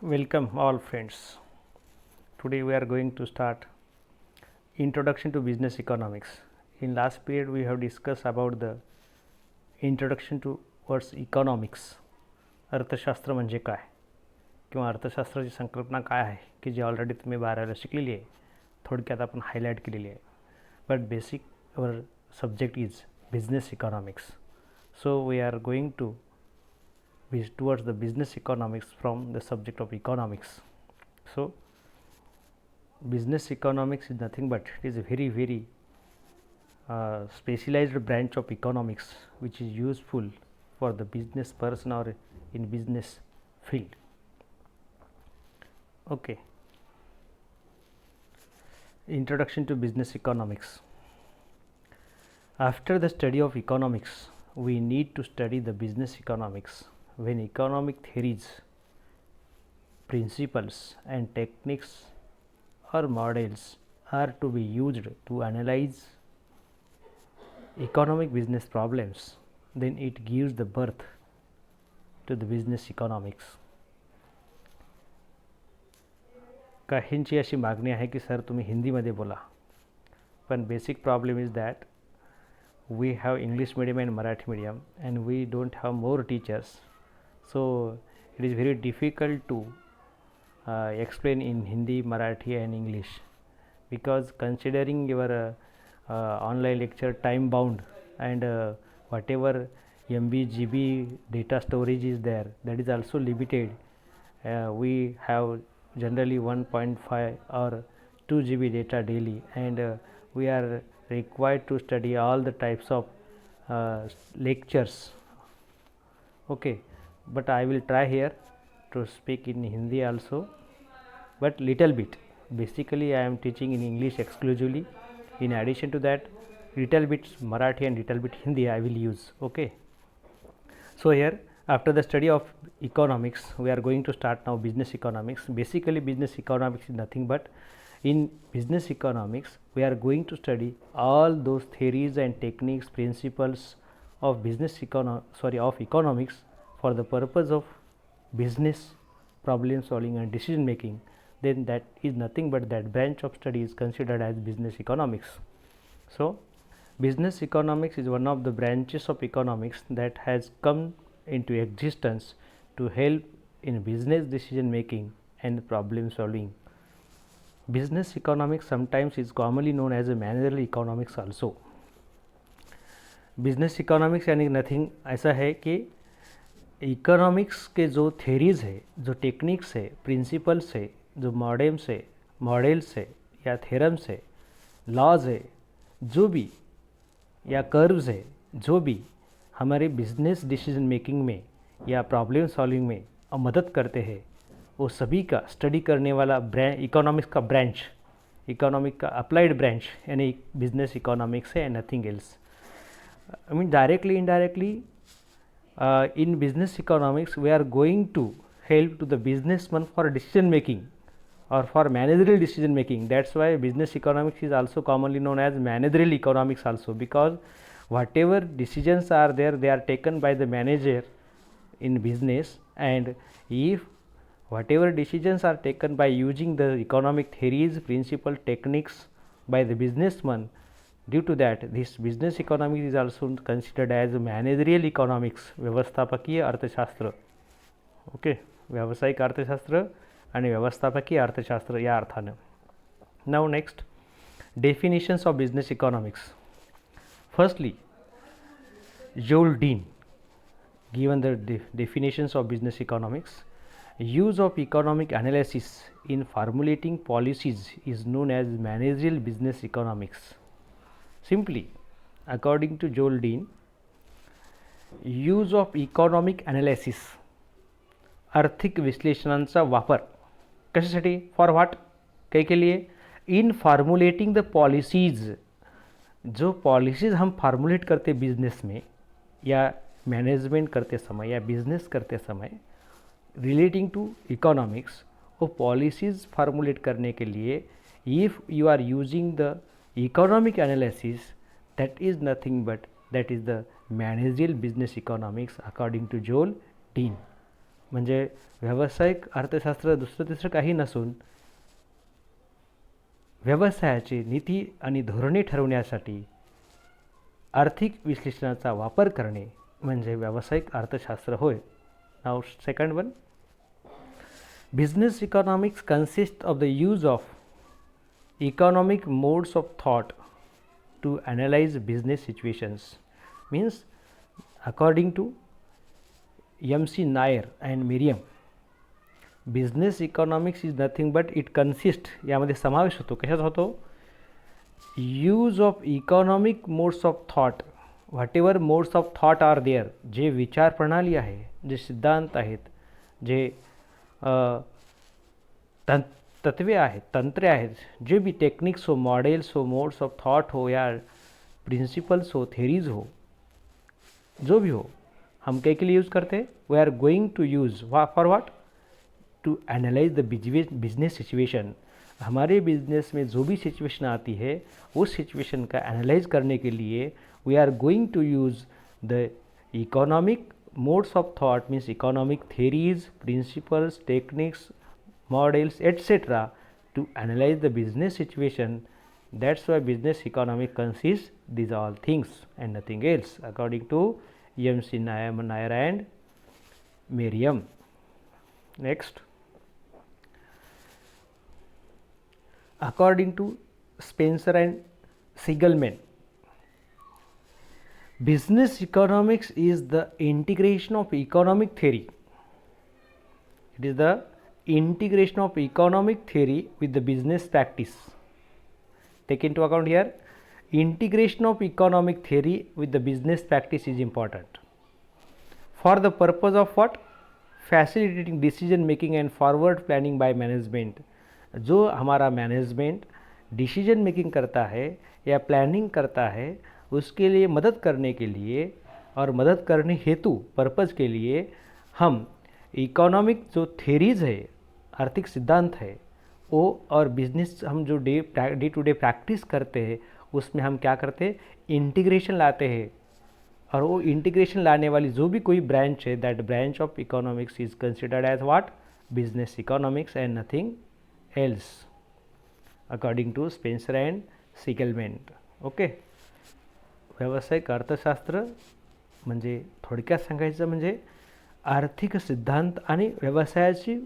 Welcome all friends. Today we are going to start Introduction to Business Economics. In last period we have discussed about the introduction to words economics. अर्थशास्त्र म्हणजे काय किंवा अर्थशास्त्राची संकल्पना काय आहे की जी ऑलरेडी तुम्ही 12वीला शिकलेली आहे, थोडक्यात आपण हायलाइट केलेली आहे. But basic our subject is business economics. So we are going to towards the business economics from the subject of economics. So business economics is nothing but it is a very specialized branch of economics which is useful for the business person or in business field. Okay. Introduction to business economics. After the study of economics, we need to study the business economics. When economic theories, principles and techniques or models are to be used to analyze economic business problems, then it gives the birth to the business economics. काहींची अशी मागणी आहे की sir तुम्ही हिंदीमध्ये बोला, पण basic problem is that we have English medium and Marathi medium and we don't have more teachers, so it is very difficult to explain in Hindi, Marathi and English, because considering your online lecture time bound and whatever MB GB data storage is there, that is also limited. We have generally 1.5 or 2 GB data daily, and we are required to study all the types of lectures. Okay, but I will try here to speak in Hindi also, but little bit. Basically I am teaching in English exclusively. In addition to that, little bit Marathi and little bit Hindi I will use. Okay, so here after the study of economics, we are going to start now business economics. Basically business economics is nothing but, in business economics we are going to study all those theories and techniques, principles of of economics for the purpose of business problem solving and decision making. Then that is nothing but that branch of study is considered as business economics. So business economics is one of the branches of economics that has come into existence to help in business decision making and problem solving. Business economics sometimes is commonly known as a managerial economics also. Business economics यानी nothing ऐसा है कि economics के जो theories है, जो techniques है, principles है, जो मॉडल्स है या थेरम्स है, लॉज है, जो भी या कर्व्स है, जो भी हमारे बिजनेस डिसीजन मेकिंग में या प्रॉब्लम सॉल्विंग में मदद करते हैं, वो सभी का स्टडी करने वाला इकोनॉमिक्स का ब्रांच, इकोनॉमिक का अप्लाइड ब्रांच यानी बिजनेस इकोनॉमिक्स है, nothing else. I mean directly, indirectly, in business economics we are going to help to the businessman for decision making or for managerial decision making. That's why business economics is also commonly known as managerial economics also, because whatever decisions are there, they are taken by the manager in business, and if whatever decisions are taken by using the economic theories, principles, techniques by the businessman, due to that this business economics is also considered as managerial economics, व्यवस्थापकीय अर्थशास्त्र. Okay, व्यावसायिक अर्थशास्त्र आणि व्यवस्थापकीय अर्थशास्त्र या अर्थाने. Now next, definitions of business economics. Firstly, जोल dean given the definitions of business economics. Use of economic analysis in formulating policies is known as managerial business economics. Simply, according to Joel Dean, use of economic analysis, आर्थिक विश्लेषणांचा वापर कशासाठी, for what, काही के लिए, in formulating the policies. जो policies हम formulate करते business में या मैनेजमेंट करते समय या बिजनेस करते समय रिलेटिंग टू इकोनॉमिक्स, वो पॉलिसीज फार्मुलेट करने के लिए if you are using the economic analysis, that is nothing but that is the managerial business economics according to Joel Dean. म्हणजे व्यावसायिक अर्थशास्त्र दुसरं तिसरं काही नसून व्यवसायाची नीती आणि धोरणे ठरवण्यासाठी आर्थिक विश्लेषणाचा वापर करणे म्हणजे व्यावसायिक अर्थशास्त्र होय. Now second one, business economics consist of the use of economic modes of thought to analyze business situations. Means according to M.C. Nair and Miriam, business economics is nothing but it consists, यामध्ये समावेश होतो, कशात होतो, use of economic modes of thought, whatever modes of thought are there, जे विचार प्रणाली आहे, जे सिद्धांत आहेत, जे तत्वे आहेत, तंत्रे आहेत, जे भी टेक्निक्स हो, मॉडेल्स हो, मोड्स ऑफ थॉट हो या प्रिंसिपल्स हो, थेरीज हो, जो भी हो, हम क्या के लिए यूज़ करते हैं, we are going to use for what, to analyze the business situation. हमारे बिजनेस में जो भी सिचुएशन आती है उस सिचुएशन का एनालाइज करने के लिए we are going to use the economic modes of thought, means economic theories, principles, techniques, models, etc. to analyze the business situation. That's why business economics consists these all things and nothing else, according to M.C. Nair and Miriam. Next, according to Spencer and Siegelman, business economics is the integration of economic theory. It is the integration of economic theory with the business practice. Take into account here, integration of economic theory with the business practice is important for the purpose of what, facilitating decision making and forward planning by management. जो हमारा management decision making करता है या planning करता है, उसके लिए मदद करने के लिए और मदद करने हेतु पर्पज़ के लिए हम इकोनॉमिक जो थेरीज है, आर्थिक सिद्धांत है, वो और बिजनेस हम जो डे टू डे प्रैक्टिस करते हैं उसमें हम क्या करते हैं, इंटीग्रेशन लाते हैं. और वो इंटीग्रेशन लाने वाली जो भी कोई ब्रांच है, that branch of economics is considered as what, business economics and nothing else, according to Spencer and Siegelman. Okay, व्यावसायिक अर्थशास्त्र म्हणजे थोडक्यात सांगायचं म्हणजे आर्थिक सिद्धांत आणि व्यवसायाची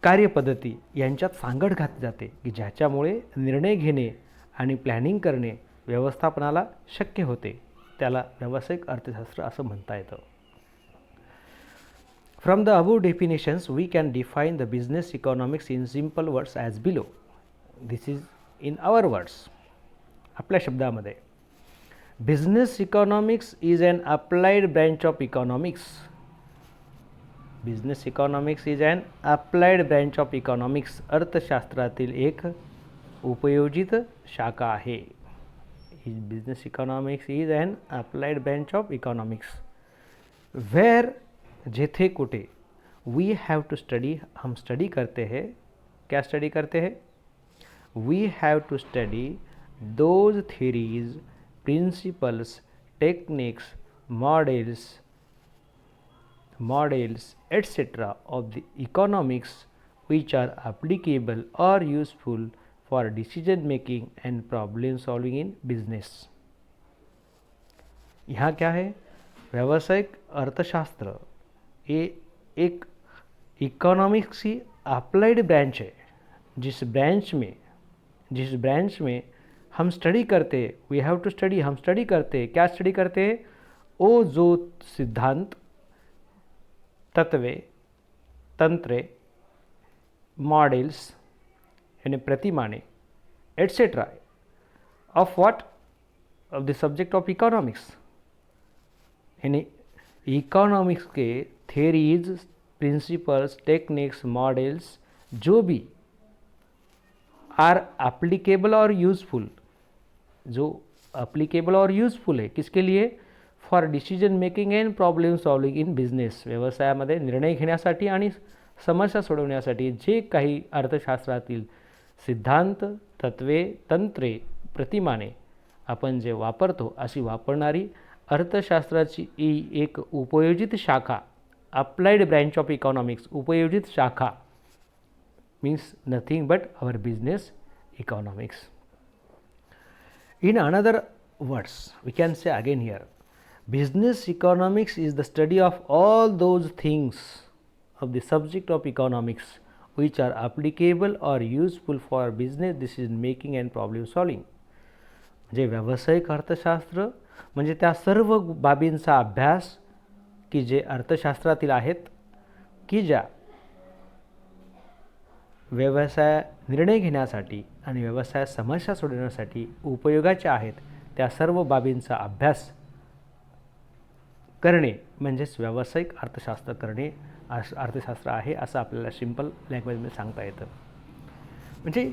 कार्यपद्धती यांच्यात सांगड घातली जाते की ज्याच्यामुळे निर्णय घेणे आणि प्लॅनिंग करणे व्यवस्थापनाला शक्य होते. त्याला व्यावसायिक अर्थशास्त्र असं म्हणता येतं. From the above definitions we can define the business economics in simple words as below. This is in our words, आपल्या शब्दामध्ये. Business economics is an applied branch of economics. Business economics is an applied branch of economics. अर्थशास्त्रातील एक उपयोजित शाखा आहे. Business economics is an applied branch of economics where, जेथे कुठे, we have to study, हम स्टडी करते हैं. क्या स्टडी करते हैं, we have to study those theories, principles, techniques, models etc. of the economics which are applicable or useful for decision making and problem solving in business. यहाँ क्या है, व्यावसायिक अर्थशास्त्र ये एक इकोनॉमिक्स की अप्लाइड ब्रांच है, जिस ब्रांच में हम स्टडी करते, वी हैव टू स्टडी, हम स्टडी करते, क्या स्टडी करते हैं, वो जो सिद्धांत, तत्वे, तंत्रे, मॉडेल्स यानी प्रतिमाने etcetera of what, of the subject of economics. यानी इकोनॉमिक्स के थेरीज, प्रिंसिपल्स, टेक्निक्स, मॉडल्स जो भी आर एप्लीकेबल और यूजफुल, जो एप्लीकेबल और यूजफुल है किसके लिए, for decision making and problem solving in business. व्यवसायामध्ये निर्णय घेण्यासाठी आणि समस्या सोडवण्यासाठी जे काही अर्थशास्त्रातील सिद्धांत, तत्वे, तंत्रे, प्रतिमाने आपण जे वापरतो, अशी वापरणारी अर्थशास्त्राची एक उपयोजित शाखा applied branch of economics, उपयोजित शाखा means nothing but our business economics. In another words, we can say again here, business economics is the study of all those things of the subject of economics which are applicable or useful for business decision making and problem solving. म्हणजे व्यावसायिक अर्थशास्त्र म्हणजे त्या सर्व बाबींचा अभ्यास की जे अर्थशास्त्रातील आहेत की ज्या व्यवसाय निर्णय घेण्यासाठी आणि व्यवसाय समस्या सोडवण्यासाठी उपयोगाच्या आहेत, त्या सर्व बाबींचा अभ्यास करणे म्हणजेच व्यावसायिक अर्थशास्त्र करणे अर्थशास्त्र आहे असं आपल्याला सिंपल लँग्वेजमध्ये सांगता येतं. म्हणजे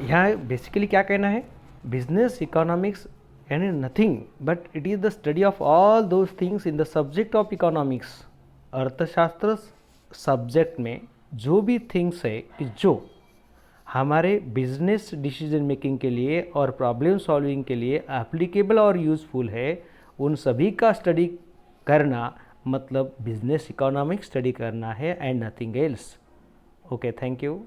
ह्या बेसिकली क्या कहना है, बिजनेस इकोनॉमिक्स यानी nothing but it is the study of all those things in the subject of economics. अर्थशास्त्र सब्जेक्ट में जो भी थिंग्स है कि जो हमारे बिजनेस डिसीजन मेकिंग के लिए और प्रॉब्लम सॉल्विंग के लिए एप्लीकेबल और यूज़फुल है, उन सभी का स्टडी करना मतलब बिजनेस इकोनॉमिक्स स्टडी करना है and nothing else. Okay, thank you.